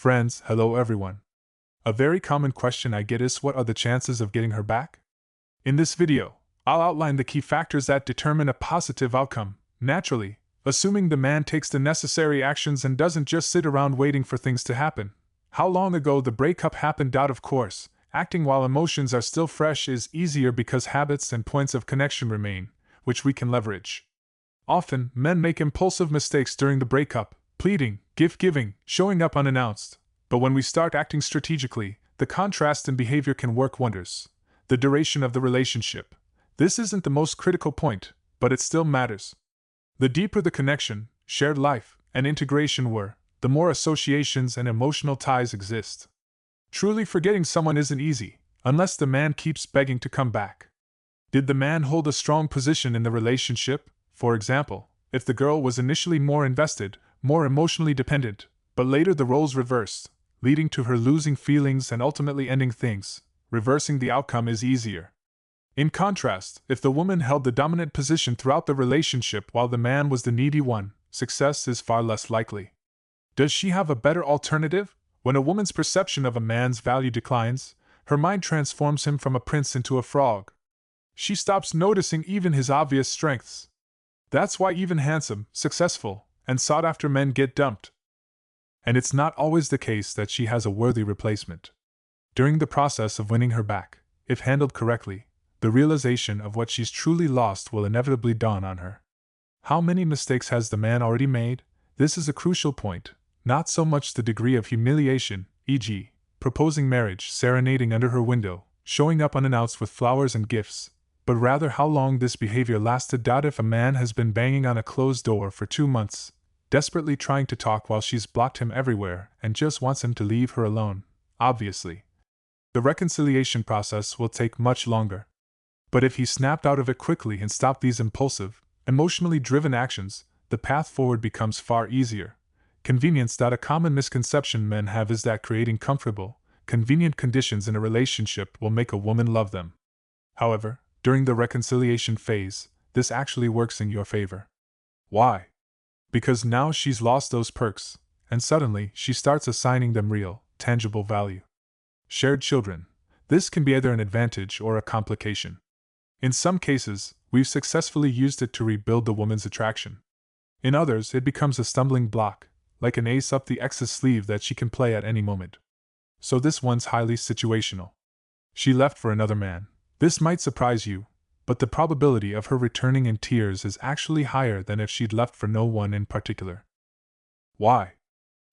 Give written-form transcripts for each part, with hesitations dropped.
Friends, hello everyone. A very common question I get is, what are the chances of getting her back? In this video, I'll outline the key factors that determine a positive outcome, naturally, assuming the man takes the necessary actions and doesn't just sit around waiting for things to happen. How long ago the breakup happened? Of course, acting while emotions are still fresh is easier because habits and points of connection remain, which we can leverage. Often, men make impulsive mistakes during the breakup, pleading, gift-giving, showing up unannounced. But when we start acting strategically, the contrast in behavior can work wonders. The duration of the relationship. This isn't the most critical point, but it still matters. The deeper the connection, shared life, and integration were, the more associations and emotional ties exist. Truly forgetting someone isn't easy, unless the man keeps begging to come back. Did the man hold a strong position in the relationship? For example, if the girl was initially more invested, more emotionally dependent, but later the roles reversed, leading to her losing feelings and ultimately ending things, reversing the outcome is easier. In contrast, if the woman held the dominant position throughout the relationship while the man was the needy one, success is far less likely. Does she have a better alternative? When a woman's perception of a man's value declines, her mind transforms him from a prince into a frog. She stops noticing even his obvious strengths. That's why even handsome, successful, and sought-after men get dumped. And it's not always the case that she has a worthy replacement. During the process of winning her back, if handled correctly, the realization of what she's truly lost will inevitably dawn on her. How many mistakes has the man already made? This is a crucial point, not so much the degree of humiliation, e.g., proposing marriage, serenading under her window, showing up unannounced with flowers and gifts, but rather how long this behavior lasted. If a man has been banging on a closed door for 2 months, desperately trying to talk while she's blocked him everywhere and just wants him to leave her alone, obviously, the reconciliation process will take much longer. But if he snapped out of it quickly and stopped these impulsive, emotionally driven actions, the path forward becomes far easier. Convenience. A common misconception men have is that creating comfortable, convenient conditions in a relationship will make a woman love them. However, during the reconciliation phase, this actually works in your favor. Why? Because now she's lost those perks, and suddenly she starts assigning them real, tangible value. Shared children. This can be either an advantage or a complication. In some cases, we've successfully used it to rebuild the woman's attraction. In others, it becomes a stumbling block, like an ace up the ex's sleeve that she can play at any moment. So this one's highly situational. She left for another man. This might surprise you, but the probability of her returning in tears is actually higher than if she'd left for no one in particular. Why?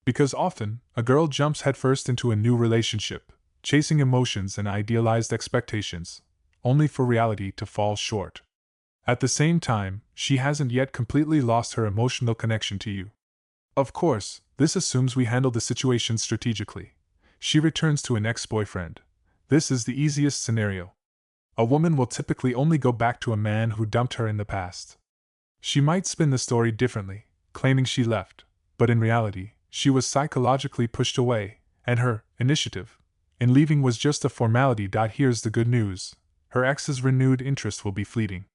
Because often, a girl jumps headfirst into a new relationship, chasing emotions and idealized expectations, only for reality to fall short. At the same time, she hasn't yet completely lost her emotional connection to you. Of course, this assumes we handle the situation strategically. She returns to an ex-boyfriend. This is the easiest scenario. A woman will typically only go back to a man who dumped her in the past. She might spin the story differently, claiming she left, but in reality, she was psychologically pushed away, and her initiative in leaving was just a formality. Here's the good news. Her ex's renewed interest will be fleeting.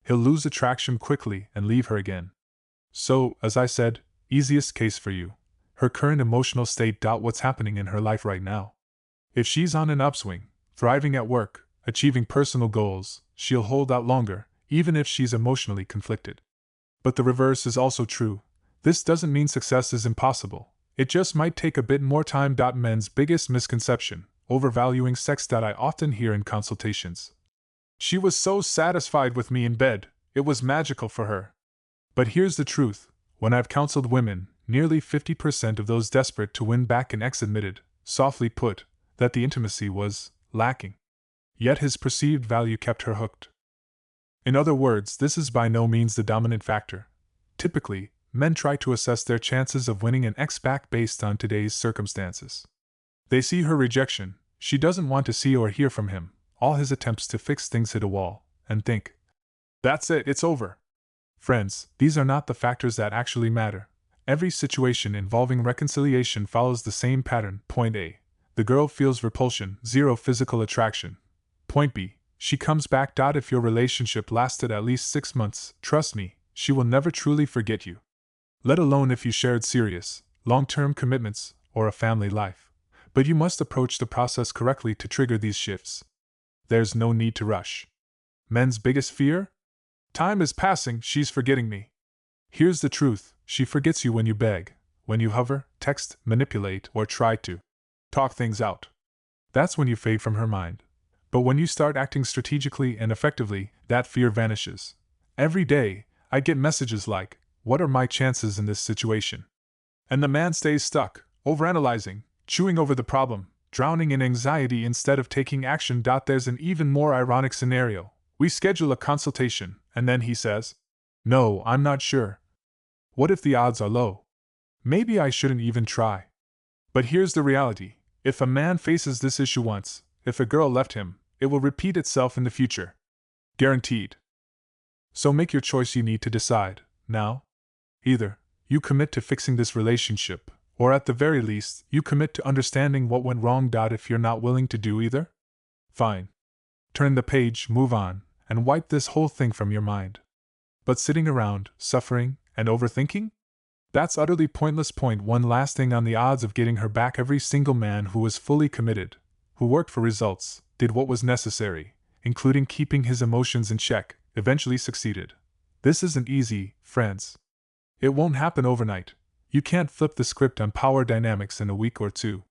He'll lose attraction quickly and leave her again. So, as I said, easiest case for you. Her current emotional state. What's happening in her life right now? If she's on an upswing, thriving at work, achieving personal goals, she'll hold out longer, even if she's emotionally conflicted. But the reverse is also true. This doesn't mean success is impossible. It just might take a bit more time. Men's biggest misconception, overvaluing sex. I often hear in consultations. She was so satisfied with me in bed, it was magical for her. But here's the truth. When I've counseled women, nearly 50% of those desperate to win back an ex admitted, softly put, that the intimacy was lacking. Yet his perceived value kept her hooked. In other words, this is by no means the dominant factor. Typically, men try to assess their chances of winning an ex back based on today's circumstances. They see her rejection, she doesn't want to see or hear from him, all his attempts to fix things hit a wall, and think, that's it, it's over. Friends, these are not the factors that actually matter. Every situation involving reconciliation follows the same pattern. Point A. The girl feels repulsion, zero physical attraction. Point B. She comes back. If your relationship lasted at least 6 months, trust me, she will never truly forget you. Let alone if you shared serious, long-term commitments, or a family life. But you must approach the process correctly to trigger these shifts. There's no need to rush. Men's biggest fear? Time is passing, she's forgetting me. Here's the truth, she forgets you when you beg, when you hover, text, manipulate, or try to talk things out. That's when you fade from her mind. But when you start acting strategically and effectively, that fear vanishes. Every day, I get messages like, "What are my chances in this situation?" And the man stays stuck, overanalyzing, chewing over the problem, drowning in anxiety instead of taking action. There's an even more ironic scenario. We schedule a consultation, and then he says, "No, I'm not sure. What if the odds are low? Maybe I shouldn't even try." But here's the reality. If a man faces this issue once, if a girl left him, it will repeat itself in the future. Guaranteed. So make your choice. You need to decide, now. Either you commit to fixing this relationship, or at the very least, you commit to understanding what went wrong. If you're not willing to do either, fine. Turn the page, move on, and wipe this whole thing from your mind. But sitting around, suffering, and overthinking? That's utterly pointless. Point one last thing on the odds of getting her back. Every single man who was fully committed, who worked for results, did what was necessary, including keeping his emotions in check, eventually succeeded. This isn't easy, friends. It won't happen overnight. You can't flip the script on power dynamics in a week or two.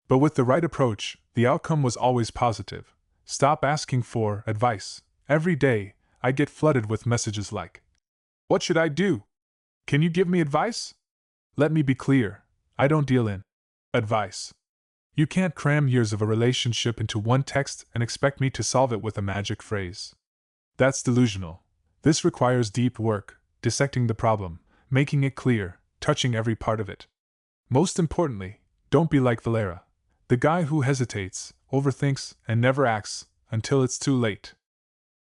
But with the right approach, the outcome was always positive. Stop asking for advice. Every day, I get flooded with messages like, "What should I do? Can you give me advice?" Let me be clear, I don't deal in advice. You can't cram years of a relationship into one text and expect me to solve it with a magic phrase. That's delusional. This requires deep work, dissecting the problem, making it clear, touching every part of it. Most importantly, don't be like Valera, the guy who hesitates, overthinks, and never acts until it's too late.